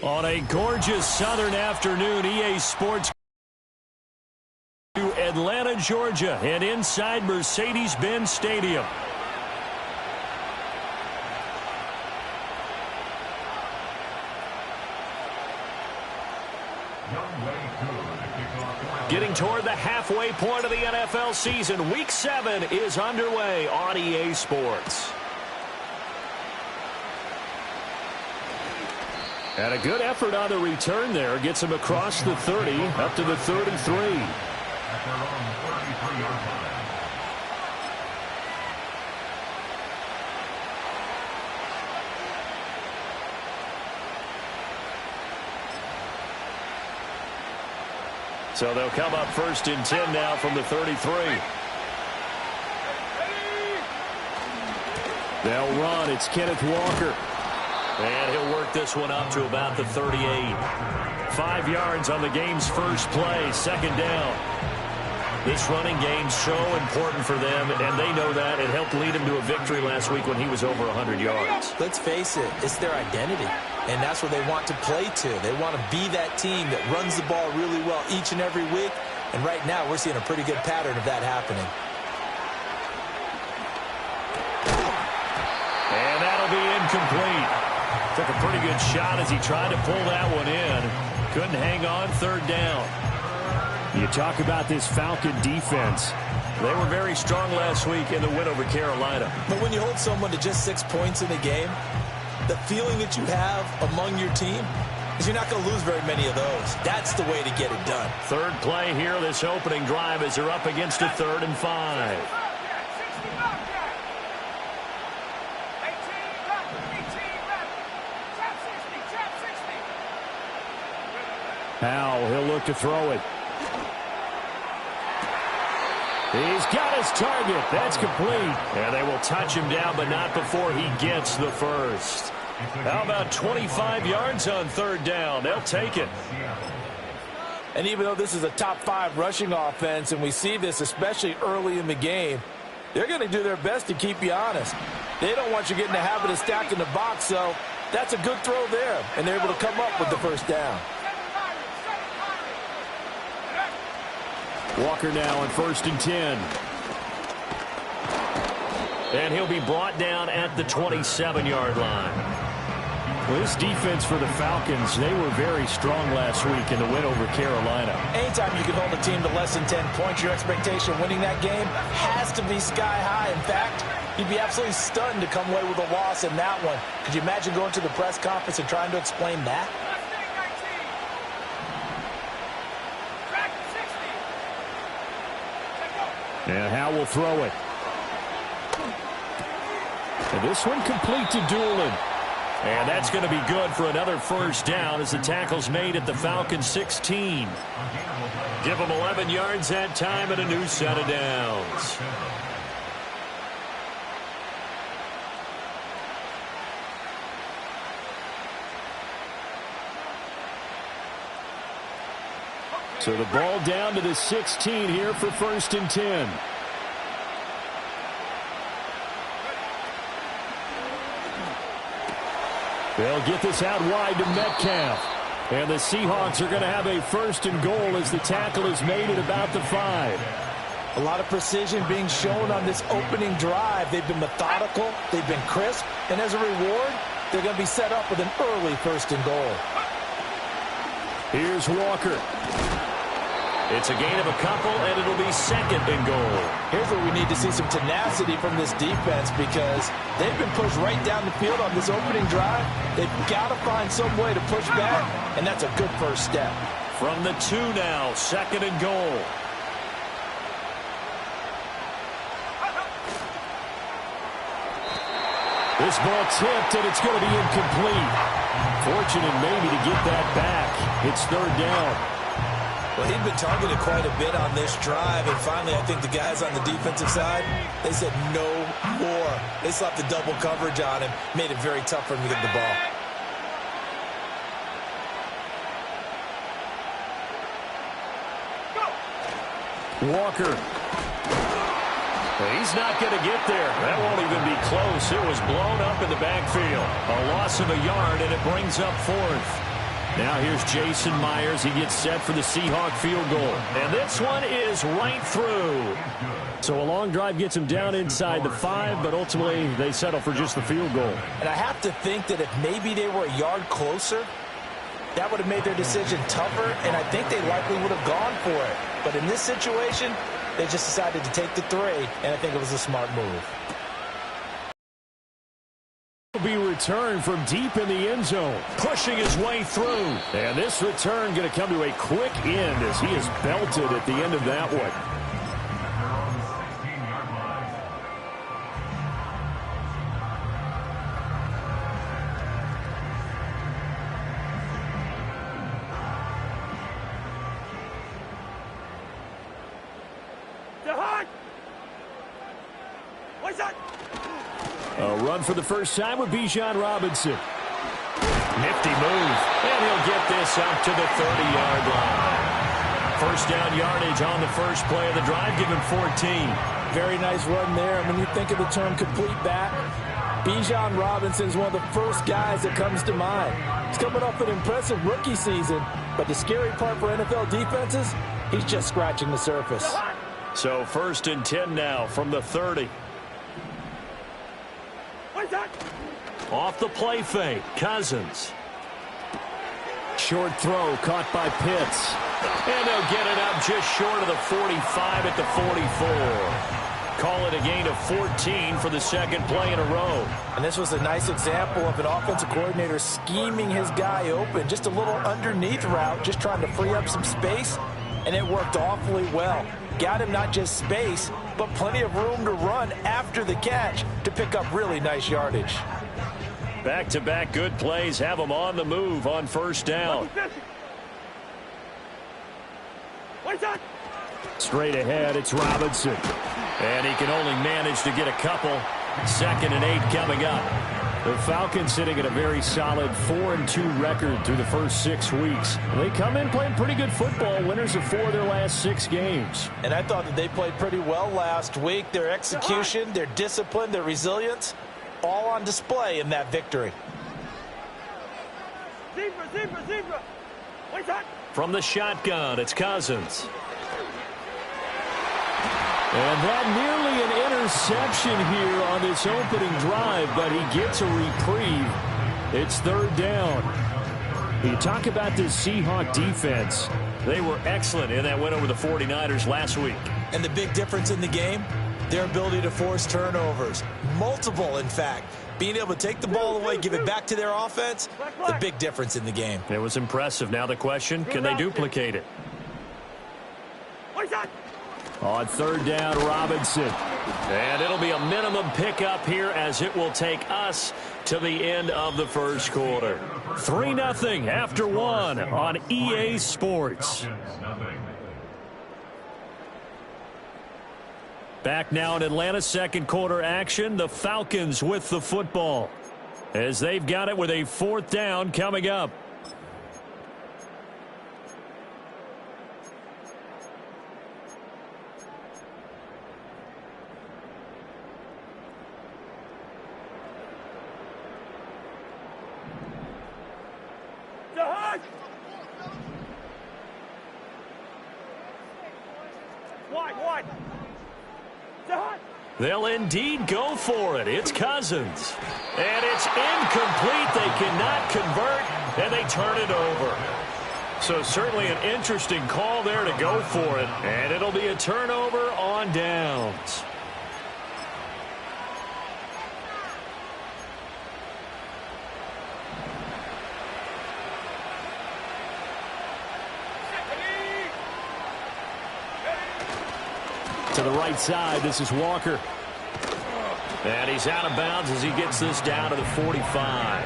On a gorgeous southern afternoon, EA Sports to Atlanta, Georgia, and inside Mercedes-Benz Stadium. Getting toward the halfway point of the NFL season, Week 7 is underway on EA Sports. And a good effort on the return there. Gets him across the 30, up to the 33. So they'll come up first and 10 now from the 33. They'll run. It's Kenneth Walker. And he'll work this one up to about the 38. 5 yards on the game's first play, second down. This running game's so important for them, and they know that. It helped lead him to a victory last week when he was over 100 yards. Let's face it, it's their identity, and that's what they want to play to. They want to be that team that runs the ball really well each and every week, and right now we're seeing a pretty good pattern of that happening. And that'll be incomplete. Took a pretty good shot as he tried to pull that one in. Couldn't hang on, third down. You talk about this Falcon defense. They were very strong last week in the win over Carolina. But when you hold someone to just 6 points in a game, the feeling that you have among your team is you're not going to lose very many of those. That's the way to get it done. Third play here, this opening drive, as they're up against a 3rd and 5. Now he'll look to throw it. He's got his target. That's complete. And they will touch him down, but not before he gets the first. How about 25 yards on third down? They'll take it. And even though this is a top 5 rushing offense, and we see this especially early in the game, they're going to do their best to keep you honest. They don't want you getting the habit of stacking the box, so that's a good throw there. And they're able to come up with the first down. Walker now on 1st and 10. And he'll be brought down at the 27-yard line. Well, this defense for the Falcons, they were very strong last week in the win over Carolina. Anytime you can hold a team to less than 10 points, your expectation of winning that game has to be sky high. In fact, you'd be absolutely stunned to come away with a loss in that one. Could you imagine going to the press conference and trying to explain that? And Howe will throw it. And this one complete to Doolin. And that's going to be good for another first down as the tackle's made at the Falcons 16. Give them 11 yards that time and a new set of downs. So the ball down to the 16 here for 1st and 10. They'll get this out wide to Metcalf. And the Seahawks are going to have a 1st and goal as the tackle is made at about the 5. A lot of precision being shown on this opening drive. They've been methodical, they've been crisp, and as a reward, they're going to be set up with an early 1st and goal. Here's Walker. It's a gain of a couple, and it'll be 2nd and goal. Here's where we need to see some tenacity from this defense because they've been pushed right down the field on this opening drive. They've got to find some way to push back, and that's a good first step. From the 2 now, 2nd and goal. This ball tipped, and it's going to be incomplete. Fortunate maybe to get that back. It's 3rd down. Well, he'd been targeted quite a bit on this drive, and finally I think the guys on the defensive side, they said no more. They slapped the double coverage on him, made it very tough for him to get the ball. Walker. He's not going to get there. That won't even be close. It was blown up in the backfield. A loss of a yard, and it brings up 4th. Now here's Jason Myers. He gets set for the Seahawk field goal. And this one is right through. So a long drive gets him down inside the 5, but ultimately they settle for just the field goal. And I have to think that if maybe they were a yard closer, that would have made their decision tougher, and I think they likely would have gone for it. But in this situation, they just decided to take the 3, and I think it was a smart move. Be returned from deep in the end zone, pushing his way through. And this return going to come to a quick end as he is belted at the end of that one. A run for the first time with Bijan Robinson. Nifty move. And he'll get this up to the 30-yard line. First down yardage on the first play of the drive. Give him 14. Very nice run there. And when you think of the term complete back, Bijan Robinson is one of the first guys that comes to mind. He's coming off an impressive rookie season, but the scary part for NFL defenses, he's just scratching the surface. So 1st and 10 now from the 30. Off the play fake, Cousins. Short throw caught by Pitts. And they'll get it up just short of the 45 at the 44. Call it a gain of 14 for the second play in a row. And this was a nice example of an offensive coordinator scheming his guy open. Just a little underneath route, just trying to free up some space. And it worked awfully well. Got him not just space, but plenty of room to run after the catch to pick up really nice yardage. Back-to-back good plays have them on the move on first down. Straight ahead, it's Robinson. And he can only manage to get a couple. 2nd and 8 coming up. The Falcons sitting at a very solid 4-2 record through the first 6 weeks. They come in playing pretty good football, winners of 4 of their last 6 games. And I thought that they played pretty well last week. Their execution, their discipline, their resilience, all on display in that victory. From the shotgun, it's Cousins. And that nearly an interception here on this opening drive, but he gets a reprieve. It's 3rd down. You talk about this Seahawk defense. They were excellent in that win over the 49ers last week. And the big difference in the game, their ability to force turnovers. Multiple, in fact. Being able to take the ball away, give it back to their offense, the big difference in the game. It was impressive. Now the question, can they duplicate it? On 3rd down, Robinson. And it'll be a minimum pickup here as it will take us to the end of the first quarter. 3-0 after 1 on EA Sports. Back now in Atlanta, second quarter action. The Falcons with the football as they've got it with a 4th down coming up. They'll indeed go for it. It's Cousins. And it's incomplete. They cannot convert, and they turn it over. So certainly an interesting call there to go for it. And it'll be a turnover on downs. To the right side, this is Walker. And he's out of bounds as he gets this down to the 45.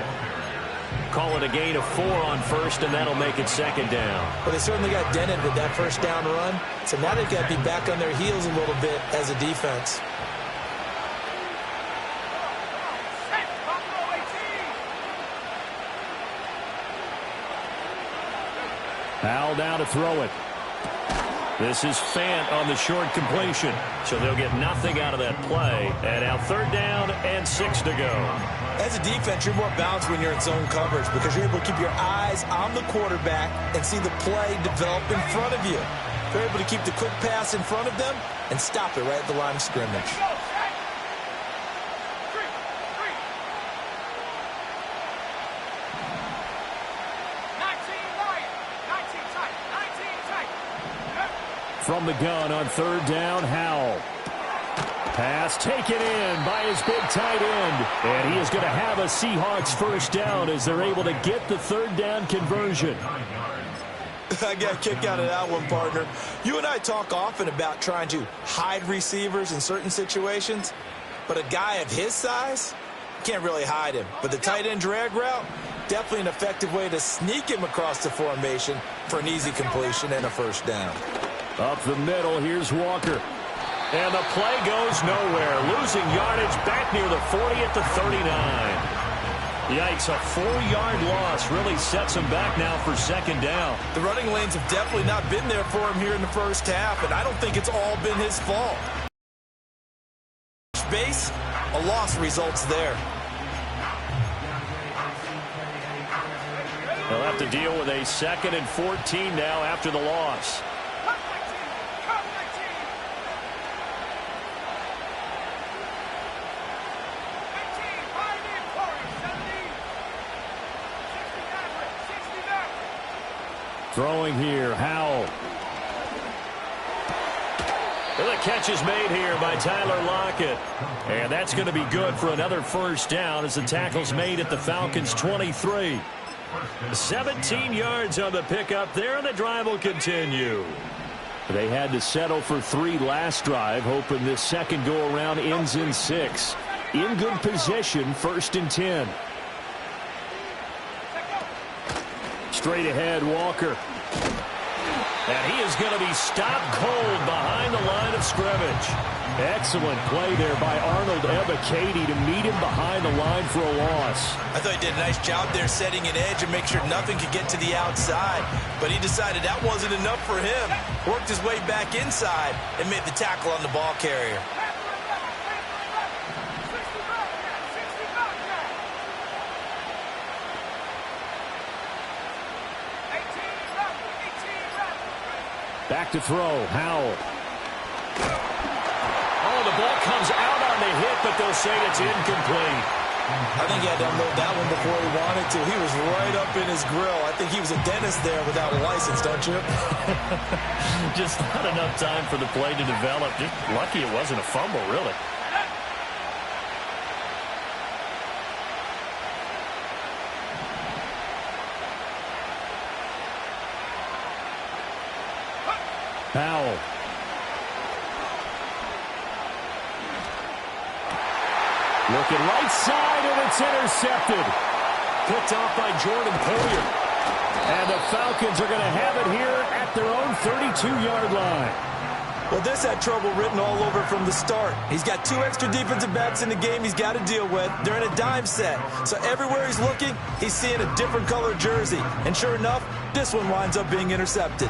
Call it a gain of 4 on first, and that'll make it 2nd down. Well, they certainly got dented with that first down run. So now they've got to be back on their heels a little bit as a defense. Al down to throw it. This is Fant on the short completion. So they'll get nothing out of that play. And now 3rd down and 6 to go. As a defense, you're more balanced when you're in zone coverage because you're able to keep your eyes on the quarterback and see the play develop in front of you. They're able to keep the quick pass in front of them and stop it right at the line of scrimmage. From the gun on 3rd down, Howell. Pass taken in by his big tight end. And he is going to have a Seahawks 1st down as they're able to get the 3rd down conversion. I got a kick out of that one, partner. You and I talk often about trying to hide receivers in certain situations, but a guy of his size, can't really hide him. But the tight end drag route, definitely an effective way to sneak him across the formation for an easy completion and a 1st down. Up the middle, here's Walker. And the play goes nowhere. Losing yardage back near the 40 at the 39. Yikes, a 4-yard loss really sets him back now for 2nd down. The running lanes have definitely not been there for him here in the 1st half, and I don't think it's all been his fault. Base, a loss results there. They'll have to deal with a 2nd and 14 now after the loss. Throwing here, Howell. And the catch is made here by Tyler Lockett. And that's going to be good for another 1st down as the tackle's made at the Falcons' 23. 17 yards on the pickup there, and the drive will continue. They had to settle for 3 last drive, hoping this second go-around ends in 6. In good position, 1st and 10. Straight ahead, Walker. And he is going to be stopped cold behind the line of scrimmage. Excellent play there by Arnold Ebiketie to meet him behind the line for a loss. I thought he did a nice job there setting an edge and make sure nothing could get to the outside. But he decided that wasn't enough for him. Worked his way back inside and made the tackle on the ball carrier. Back to throw, Howell. Oh, the ball comes out on the hit, but they'll say it's incomplete. I think he had to unload that one before he wanted to. He was right up in his grill. I think he was a dentist there without a license, don't you? Just not enough time for the play to develop. Just lucky it wasn't a fumble, really. Powell. Looking right side, and it's intercepted. Picked off by Jordan Poyer. And the Falcons are going to have it here at their own 32-yard line. Well, this had trouble written all over from the start. He's got 2 extra defensive backs in the game he's got to deal with. They're in a dime set. So everywhere he's looking, he's seeing a different color jersey. And sure enough, this one winds up being intercepted.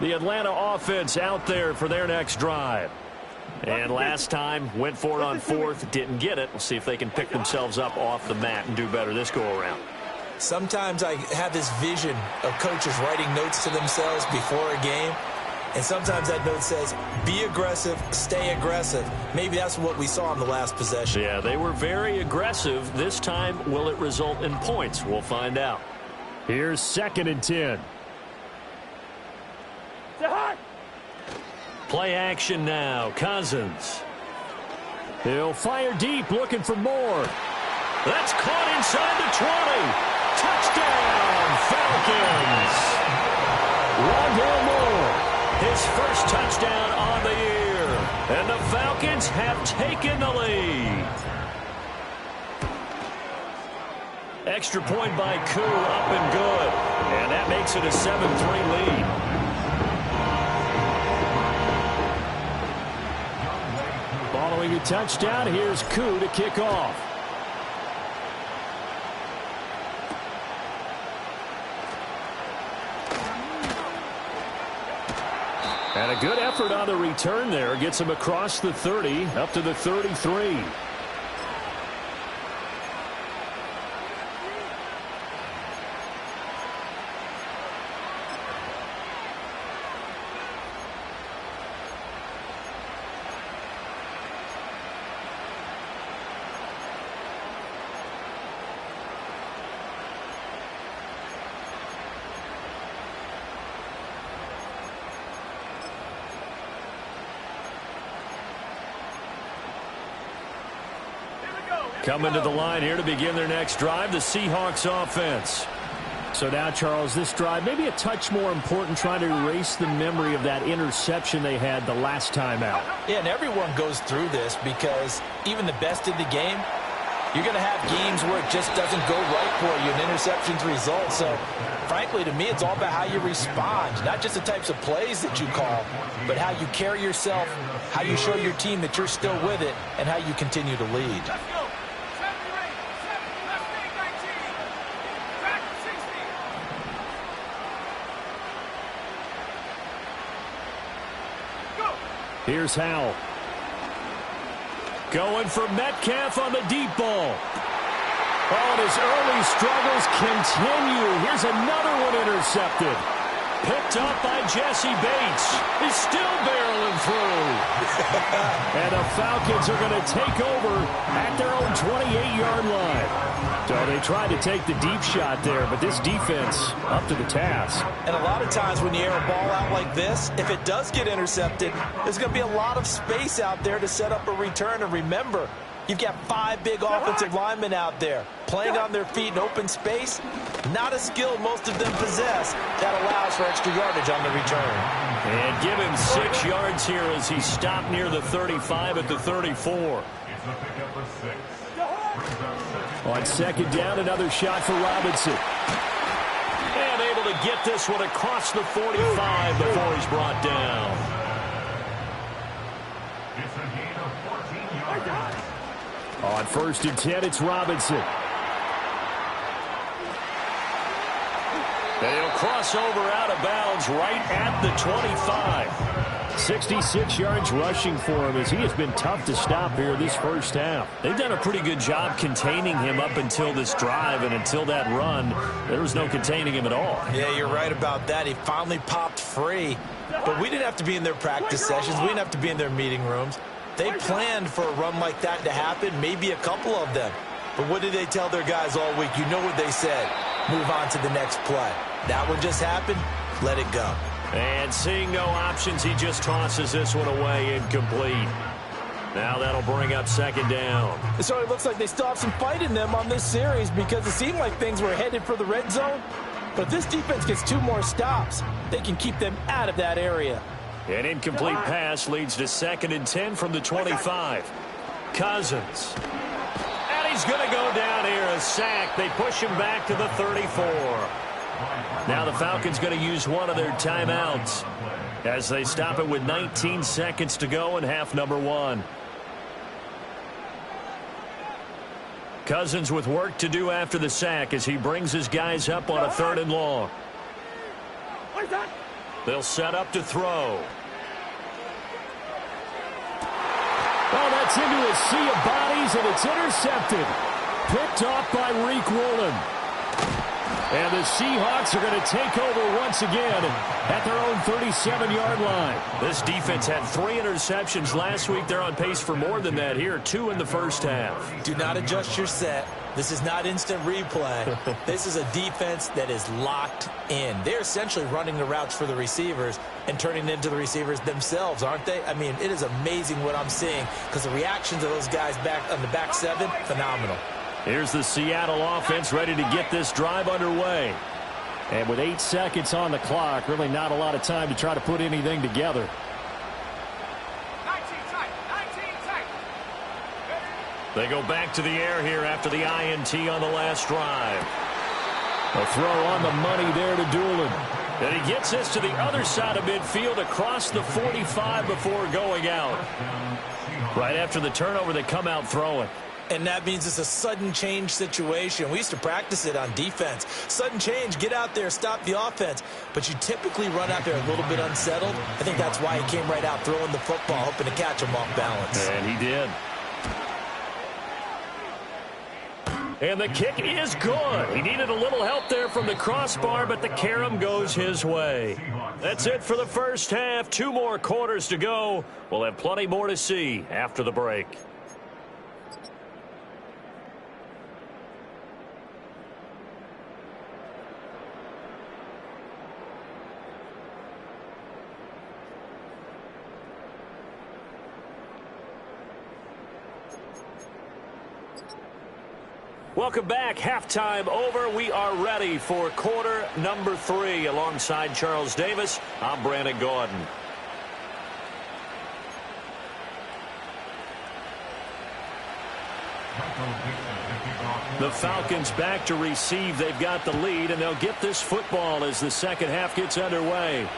The Atlanta offense out there for their next drive. And last time, went for it on 4th, didn't get it. We'll see if they can pick themselves up off the mat and do better this go-around. Sometimes I have this vision of coaches writing notes to themselves before a game. And sometimes that note says, be aggressive, stay aggressive. Maybe that's what we saw in the last possession. Yeah, they were very aggressive. This time, will it result in points? We'll find out. Here's 2nd and 10. Play action now. Cousins. He'll fire deep, looking for more. That's caught inside the 20. Touchdown, Falcons. Rondale Moore, his first touchdown on the year. And the Falcons have taken the lead. Extra point by Koo, up and good. And that makes it a 7-3 lead. Following a touchdown, here's Koo to kick off. And a good effort on the return there. Gets him across the 30, up to the 33. Coming to the line here to begin their next drive, the Seahawks offense. So now, Charles, this drive maybe a touch more important, trying to erase the memory of that interception they had the last time out. Yeah, and everyone goes through this because even the best in the game, you're going to have games where it just doesn't go right for you, and interceptions result. So, frankly, to me, it's all about how you respond, not just the types of plays that you call, but how you carry yourself, how you show your team that you're still with it, and how you continue to lead. Here's Howell. Going for Metcalf on the deep ball. Oh, and his early struggles continue. Here's another one intercepted. Picked up by Jesse Bates. He's still barreling through. And the Falcons are going to take over at their own 28-yard line. So they tried to take the deep shot there, but this defense up to the task. And a lot of times when you air a ball out like this, if it does get intercepted, there's going to be a lot of space out there to set up a return. And remember, you've got 5 big offensive linemen out there playing on their feet in open space. Not a skill most of them possess that allows for extra yardage on the return. And give him 6 yards here as he stopped near the 35 at the 34. On second down, another shot for Robinson. And able to get this one across the 45 before he's brought down. On 1st and 10, it's Robinson. They'll cross over out of bounds right at the 25. 66 yards rushing for him as he has been tough to stop here this first half. They've done a pretty good job containing him up until this drive, and until that run, there was no containing him at all. Yeah, you're right about that. He finally popped free, but we didn't have to be in their practice sessions. We didn't have to be in their meeting rooms. They planned for a run like that to happen, maybe a couple of them. But what did they tell their guys all week? You know what they said. Move on to the next play. That one just happened. Let it go. And seeing no options, he just tosses this one away, incomplete. Now that'll bring up second down. So it looks like they still have some fight in them on this series because it seemed like things were headed for the red zone. But if this defense gets 2 more stops, they can keep them out of that area. An incomplete pass leads to 2nd and 10 from the 25. Cousins. And he's going to go down here, a sack. They push him back to the 34. Now the Falcons going to use one of their timeouts as they stop it with 19 seconds to go in half number 1. Cousins with work to do after the sack as he brings his guys up on a 3rd and long. They'll set up to throw. Oh, that's into a sea of bodies, and it's intercepted. Picked off by Reek Woolen. And the Seahawks are going to take over once again at their own 37-yard line. This defense had 3 interceptions last week. They're on pace for more than that here, 2 in the first half. Do not adjust your set. This is not instant replay. This is a defense that is locked in. They're essentially running the routes for the receivers and turning into the receivers themselves, aren't they? I mean, it is amazing what I'm seeing because the reactions of those guys back on the back 7, phenomenal. Here's the Seattle offense ready to get this drive underway. And with 8 seconds on the clock, really not a lot of time to try to put anything together. 19 tight. They go back to the air here after the INT on the last drive. A throw on the money there to Doolin. And he gets this to the other side of midfield across the 45 before going out. Right after the turnover, they come out throwing. And that means it's a sudden change situation. We used to practice it on defense. Sudden change, get out there, stop the offense. But you typically run out there a little bit unsettled. I think that's why he came right out throwing the football, hoping to catch him off balance. And he did. And the kick is good. He needed a little help there from the crossbar, but the carom goes his way. That's it for the first half. 2 more quarters to go. We'll have plenty more to see after the break. Welcome back. Halftime over. We are ready for quarter number 3. Alongside Charles Davis, I'm Brandon Gordon. The Falcons back to receive. They've got the lead, and they'll get this football as the second half gets underway.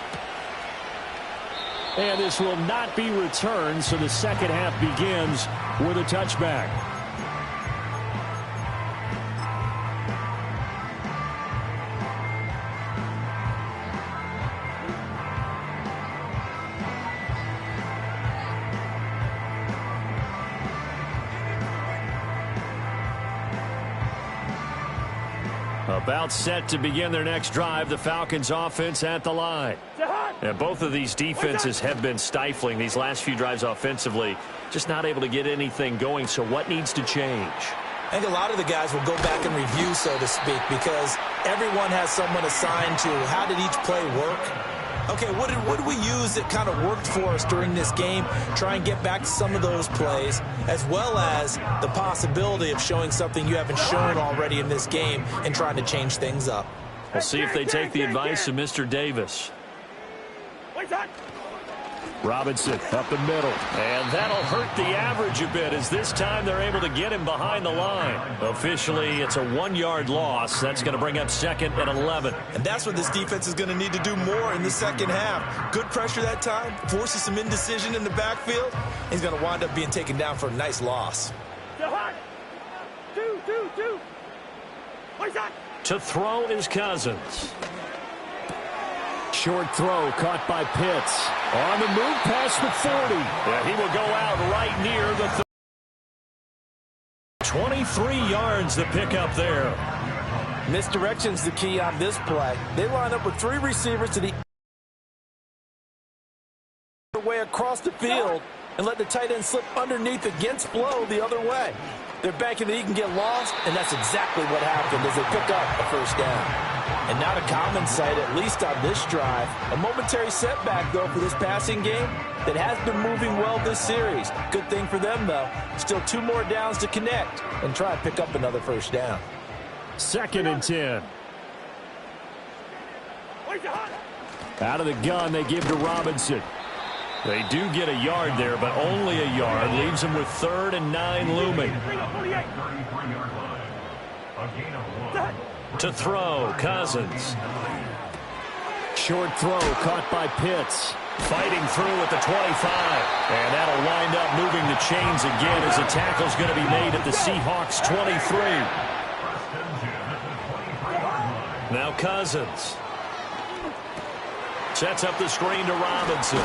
And this will not be returned, so the second half begins with a touchback. About set to begin their next drive, the Falcons offense at the line. And both of these defenses have been stifling these last few drives offensively. Just not able to get anything going, so what needs to change? I think a lot of the guys will go back and review, so to speak, because everyone has someone assigned to how did each play work. Okay, what did we use that kind of worked for us during this game? Try and get back to some of those plays, as well as the possibility of showing something you haven't shown already in this game and trying to change things up. We'll see if they take the advice of Mr. Davis. Robinson up the middle. And that'll hurt the average a bit, as this time they're able to get him behind the line. Officially, it's a 1-yard loss. That's going to bring up 2nd and 11. And that's what this defense is going to need to do more in the second half. Good pressure that time, forces some indecision in the backfield. He's going to wind up being taken down for a nice loss. To throw is Cousins. Short throw caught by Pitts. On the move past the 40. Yeah, he will go out right near the 23 yards to pick up there. Misdirection's the key on this play. They line up with 3 receivers to the way across the field and let the tight end slip underneath against flow the other way. They're banking that he can get lost, and that's exactly what happened as they pick up a first down. And not a common sight, at least on this drive. A momentary setback, though, for this passing game that has been moving well this series. Good thing for them, though. Still 2 more downs to connect and try and pick up another first down. 2nd and 10. Out of the gun, they give to Robinson. They do get a yard there, but only a yard. Leaves them with 3rd and 9 looming. To throw, Cousins. Short throw caught by Pitts. Fighting through at the 25. And that'll wind up moving the chains again as the tackle's going to be made at the Seahawks 23. Now Cousins. Sets up the screen to Robinson.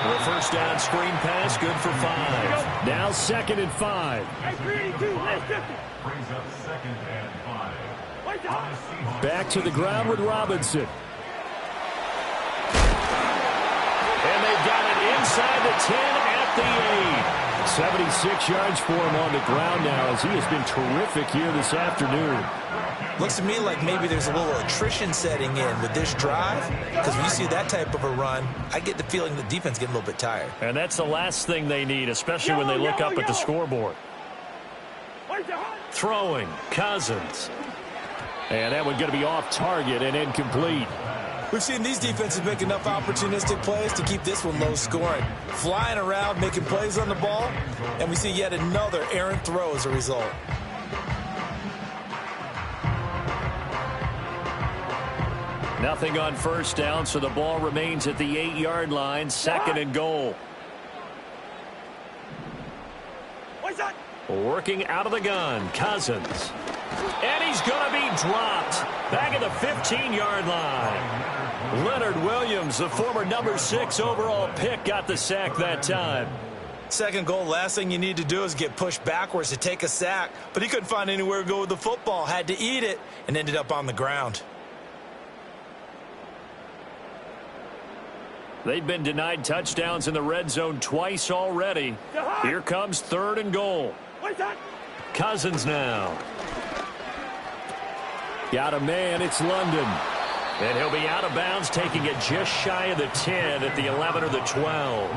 The first down screen pass, good for 5. Now 2nd and 5. Back to the ground with Robinson. And they've got it inside the 10 at the 8. 76 yards for him on the ground now, as he has been terrific here this afternoon. Looks to me like maybe there's a little attrition setting in with this drive, because when you see that type of a run, I get the feeling the defense getting a little bit tired. And that's the last thing they need, especially when they look up at the scoreboard. Throwing, Cousins. And that one's going to be off target and incomplete. We've seen these defenses make enough opportunistic plays to keep this one low scoring. Flying around, making plays on the ball, and we see yet another errant throw as a result. Nothing on first down, so the ball remains at the 8-yard line. 2nd and goal. Working out of the gun, Cousins. And he's going to be dropped. Back at the 15-yard line. Leonard Williams, the former number 6 overall pick, got the sack that time. 2nd goal, last thing you need to do is get pushed backwards to take a sack. But he couldn't find anywhere to go with the football. Had to eat it and ended up on the ground. They've been denied touchdowns in the red zone twice already. Here comes 3rd and goal. Cousins now. Got a man, it's London. And he'll be out of bounds, taking it just shy of the 10 at the 11 or the 12.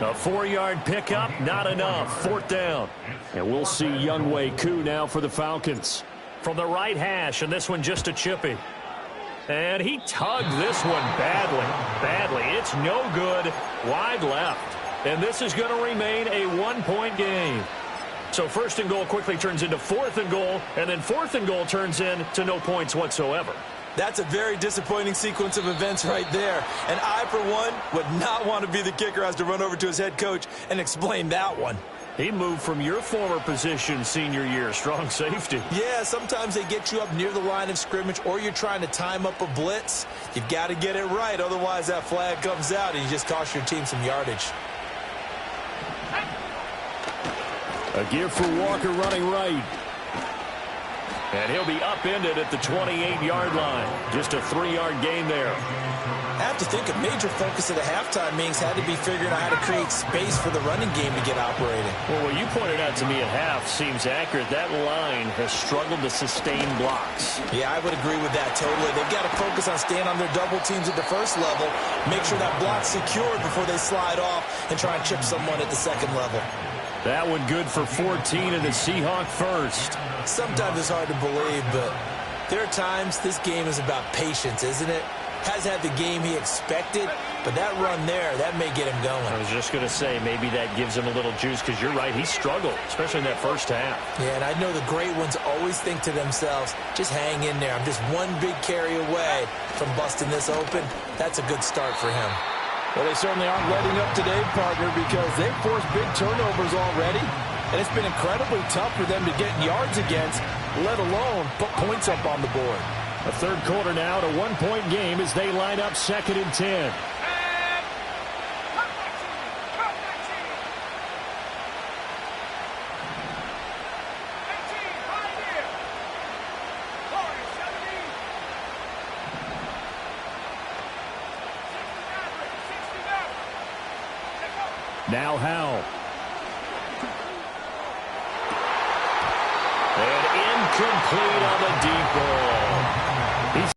A 4-yard pickup, not enough. 4th down. And we'll see Younghoe Koo now for the Falcons. From the right hash, and this one just a chippy. And he tugged this one badly. It's no good. Wide left. And this is going to remain a 1-point game. So 1st and goal quickly turns into 4th and goal, and then 4th and goal turns into no points whatsoever. That's a very disappointing sequence of events right there. And I, for one, would not want to be the kicker who has to run over to his head coach and explain that one. He moved from your former position senior year, strong safety. Yeah, sometimes they get you up near the line of scrimmage, or you're trying to time up a blitz. You've got to get it right, otherwise that flag comes out and you just cost your team some yardage. A give for Walker running right. And he'll be upended at the 28-yard line. Just a 3-yard gain there. I have to think a major focus of the halftime meetings had to be figuring out how to create space for the running game to get operating. Well, what you pointed out to me at half seems accurate. That line has struggled to sustain blocks. Yeah, I would agree with that totally. They've got to focus on staying on their double teams at the first level, make sure that block's secured before they slide off and try and chip someone at the 2nd level. That one good for 14 in the Seahawk first. Sometimes it's hard to believe, but there are times this game is about patience, isn't it? Has had the game he expected, but that run there, that may get him going. I was just going to say, maybe that gives him a little juice, because you're right, he struggled, especially in that first half. Yeah, and I know the great ones always think to themselves, just hang in there. I'm just one big carry away from busting this open. That's a good start for him. Well, they certainly aren't letting up today, partner, because they've forced big turnovers already, and it's been incredibly tough for them to get yards against, let alone put points up on the board. A 3rd quarter now, to 1-point game as they line up 2nd and 10. Now Howell. And incomplete on the deep ball. He's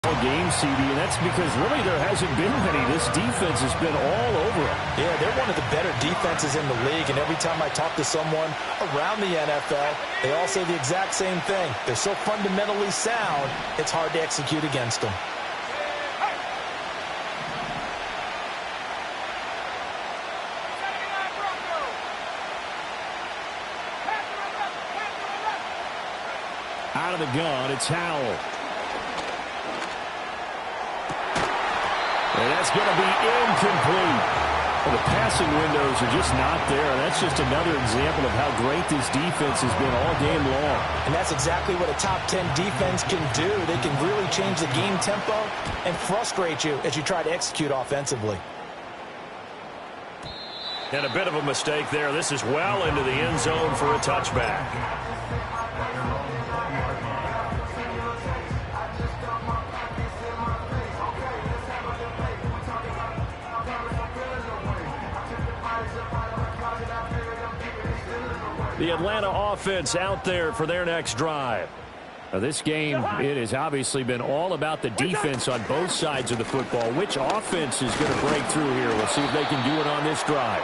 all game, CD, and that's because really there hasn't been many. This defense has been all over them. Yeah, they're one of the better defenses in the league, and every time I talk to someone around the NFL, they all say the exact same thing. They're so fundamentally sound, it's hard to execute against them. Out of the gun, it's Howell. And that's going to be incomplete. Well, the passing windows are just not there. And that's just another example of how great this defense has been all game long. And that's exactly what a top 10 defense can do. They can really change the game tempo and frustrate you as you try to execute offensively. And a bit of a mistake there. This is well into the end zone for a touchback. The Atlanta offense out there for their next drive. Now this game, it has obviously been all about the defense on both sides of the football. Which offense is going to break through here? We'll see if they can do it on this drive.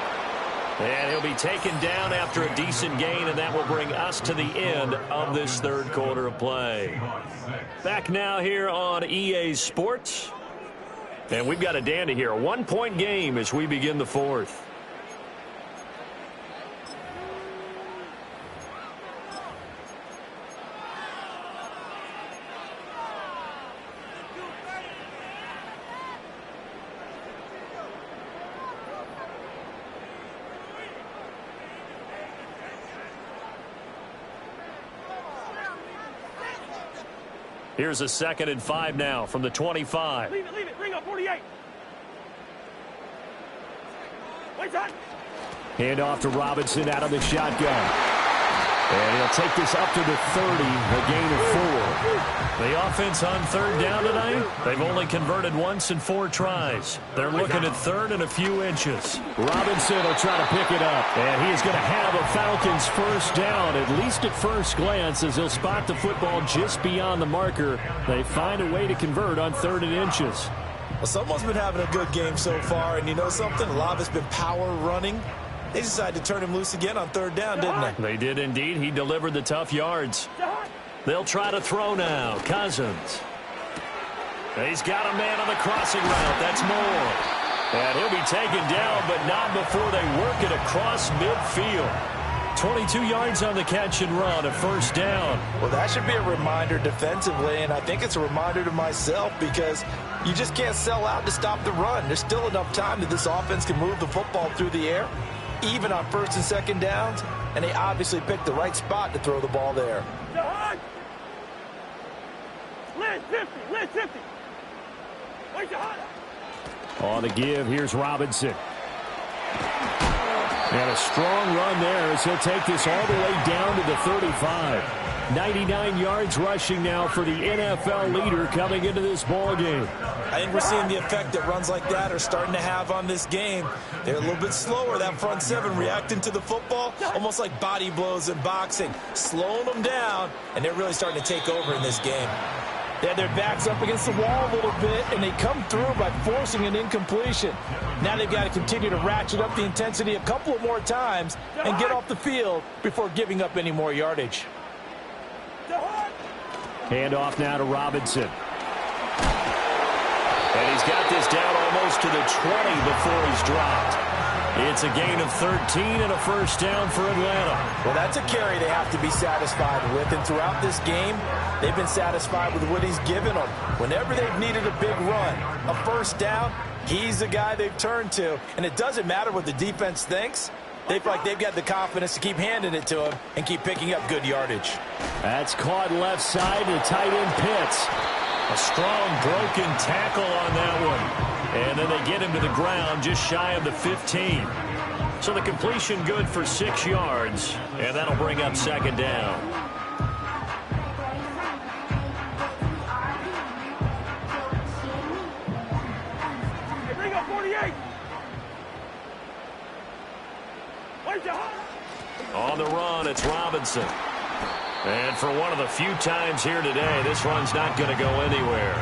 And he'll be taken down after a decent gain, and that will bring us to the end of this 3rd quarter of play. Back now here on EA Sports. And we've got a dandy here. A 1-point game as we begin the 4th. Here's a 2nd and 5 now from the 25. Leave it. Bring up 48. Wait, son. Hand off to Robinson out of the shotgun. And he'll take this up to the 30, a gain of 4. The offense on 3rd down tonight, they've only converted once in 4 tries. They're looking at 3rd and a few inches. Robinson will try to pick it up. And he is going to have a Falcons first down, at least at first glance, as he'll spot the football just beyond the marker. They find a way to convert on 3rd and inches. Well, someone's been having a good game so far, and you know something? A lot of it's been power running. They decided to turn him loose again on 3rd down, didn't they? They did indeed. He delivered the tough yards. They'll try to throw now. Cousins. He's got a man on the crossing route. That's Moore. And he'll be taken down, but not before they work it across midfield. 22 yards on the catch and run, a first down. Well, that should be a reminder defensively, and I think it's a reminder to myself because you just can't sell out to stop the run. There's still enough time that this offense can move the football through the air, even on 1st and 2nd downs, and they obviously picked the right spot to throw the ball there. Lynch 50. Wait, On the give, here's Robinson. And a strong run there as he'll take this all the way down to the 35. 99 yards rushing now for the NFL leader coming into this ball game. I think we're seeing the effect that runs like that are starting to have on this game. They're a little bit slower, that front 7, reacting to the football, almost like body blows in boxing, slowing them down, and they're really starting to take over in this game. They had their backs up against the wall a little bit, and they come through by forcing an incompletion. Now they've got to continue to ratchet up the intensity a couple of more times and get off the field before giving up any more yardage. Hand off now to Robinson. And he's got this down almost to the 20 before he's dropped. It's a gain of 13 and a first down for Atlanta. Well, that's a carry they have to be satisfied with, and throughout this game, they've been satisfied with what he's given them. Whenever they've needed a big run, a first down, he's the guy they've turned to. And it doesn't matter what the defense thinks. They feel like they've got the confidence to keep handing it to him and keep picking up good yardage. That's caught left side to tight end Pitts. A strong broken tackle on that one. And then they get him to the ground just shy of the 15. So the completion good for 6 yards. And that'll bring up 2nd down. Hey, bring up 48. On the run, it's Robinson. And for one of the few times here today, this run's not going to go anywhere.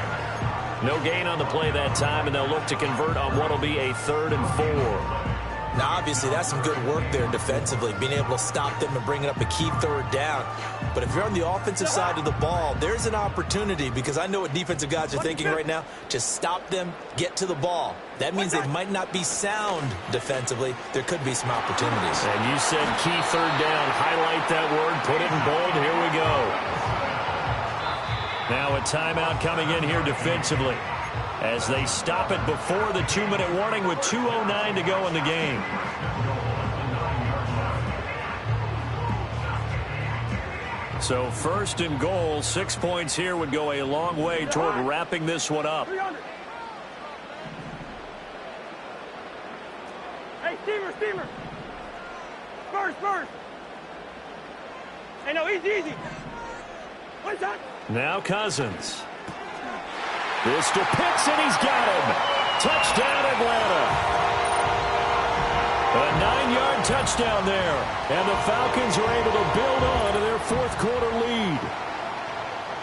No gain on the play that time, and they'll look to convert on what will be a 3rd and 4. Now, obviously, that's some good work there defensively, being able to stop them and bring it up a key 3rd down. But if you're on the offensive side of the ball, there's an opportunity, because I know what defensive guys are thinking right now, to stop them, get to the ball. That means they might not be sound defensively. There could be some opportunities. And you said key 3rd down. Highlight that word. Put it in bold. Here we go. Now a timeout coming in here defensively as they stop it before the 2-minute warning with 2:09 to go in the game. So 1st and goal, 6 points here would go a long way toward wrapping this one up. 300. Hey, steamer. First. Hey, no, easy. One shot. Now Cousins. This to Pitts, and he's got him. Touchdown, Atlanta. A 9-yard touchdown there. And the Falcons are able to build on to their 4th quarter lead.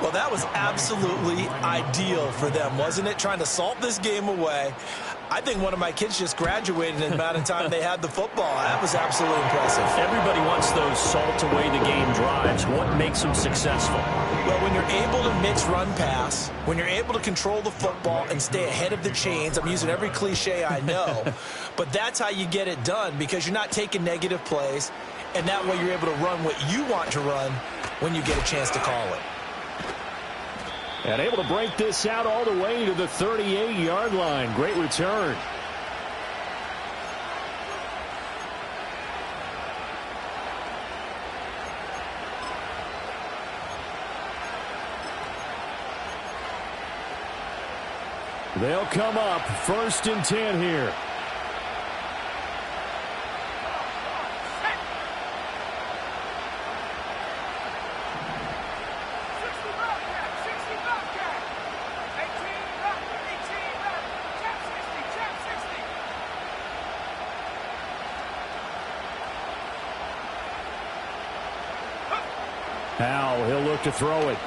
Well, that was absolutely ideal for them, wasn't it? Trying to salt this game away. I think one of my kids just graduated in the amount of time they had the football. That was absolutely impressive. Everybody wants those salt-away-the-game drives. What makes them successful? Well, when you're able to mix run-pass, when you're able to control the football and stay ahead of the chains, I'm using every cliche I know, but that's how you get it done, because you're not taking negative plays, and that way you're able to run what you want to run when you get a chance to call it. And able to break this out all the way to the 38-yard line. Great return. They'll come up 1st and 10 here. Now he'll look to throw it.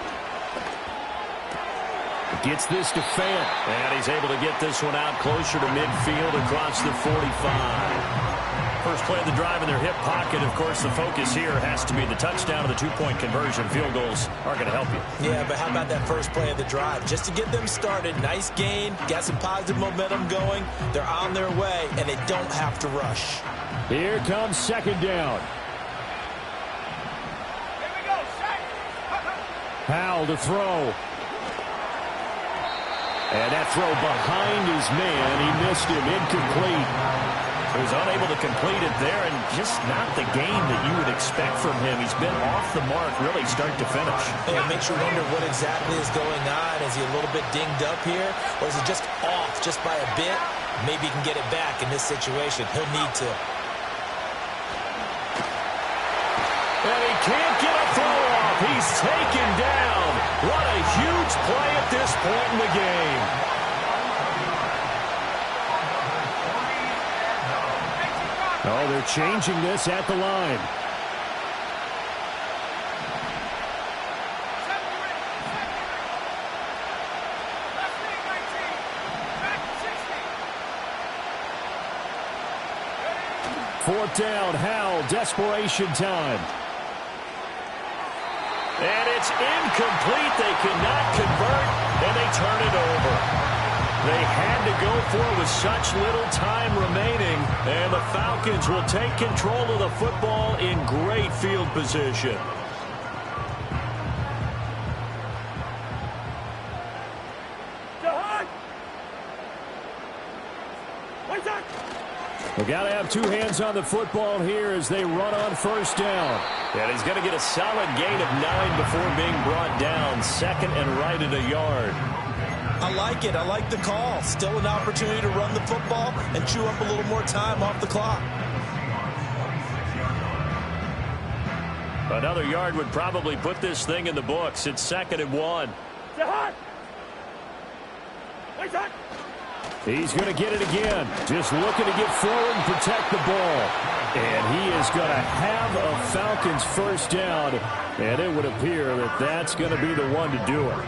Gets this to Fant. And he's able to get this one out closer to midfield across the 45. First play of the drive in their hip pocket. Of course, the focus here has to be the touchdown and the two-point conversion. Field goals aren't going to help you. Yeah, but how about that first play of the drive? Just to get them started, nice gain, got some positive momentum going. They're on their way, and they don't have to rush. Here comes 2nd down. Powell to throw. And that throw behind his man. He missed him. Incomplete. He was unable to complete it there, and just not the game that you would expect from him. He's been off the mark really start to finish. It makes you wonder what exactly is going on. Is he a little bit dinged up here? Or is he just off just by a bit? Maybe he can get it back in this situation. He'll need to. And he can't get a throw off. He's taken down. What a huge play at this point in the game. Oh, they're changing this at the line. Fourth down, Howell, desperation time. And it's incomplete. They cannot convert, and they turn it over. They had to go for it with such little time remaining, and the Falcons will take control of the football in great field position. We got to have two hands on the football here as they run on 1st down. And he's going to get a solid gain of 9 before being brought down. 2nd and right at a yard. I like it. I like the call. Still an opportunity to run the football and chew up a little more time off the clock. Another yard would probably put this thing in the books. It's 2nd and 1. He's going to get it again. Just looking to get forward and protect the ball. And he is going to have a Falcons 1st down. And it would appear that that's going to be the one to do it.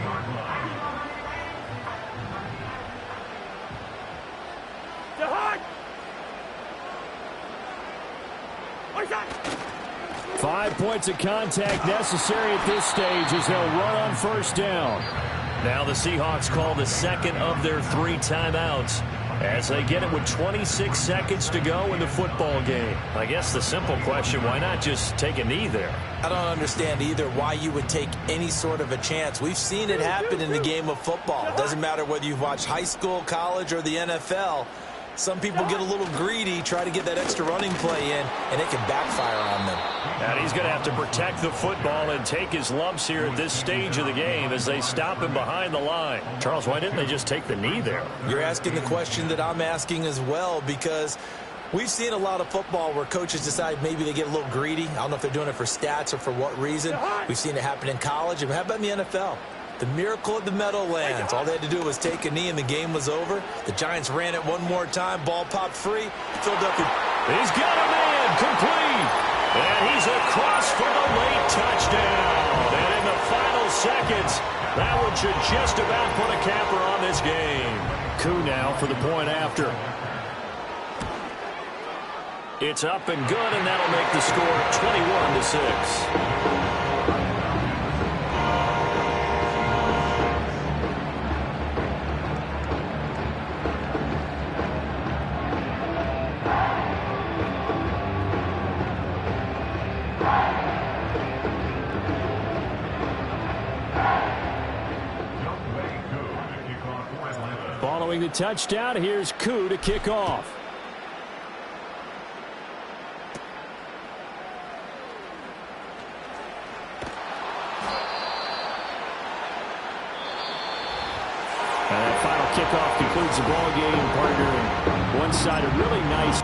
Five points of contact necessary at this stage as they'll run on 1st down. Now the Seahawks call the 2nd of their 3 timeouts as they get it with 26 seconds to go in the football game. I guess the simple question, why not just take a knee there? I don't understand either why you would take any sort of a chance. We've seen it happen in the game of football. It doesn't matter whether you've watched high school, college, or the NFL. Some people get a little greedy, try to get that extra running play in, and it can backfire on them. And he's going to have to protect the football and take his lumps here at this stage of the game as they stop him behind the line. Charles, why didn't they just take the knee there? You're asking the question that I'm asking as well, because we've seen a lot of football where coaches decide maybe they get a little greedy. I don't know if they're doing it for stats or for what reason. We've seen it happen in college. And how about in the NFL? The miracle of the Meadowlands. All they had to do was take a knee and the game was over. The Giants ran it one more time. Ball popped free. Philadelphia. He's got a man complete. And he's across for the late touchdown. And in the final seconds, that one should just about put a capper on this game. Coup now for the point after. It's up and good, and that'll make the score 21-6. Following the touchdown, here's Koo to kick off. And that final kickoff concludes the ball game, partner. And one side, a really nice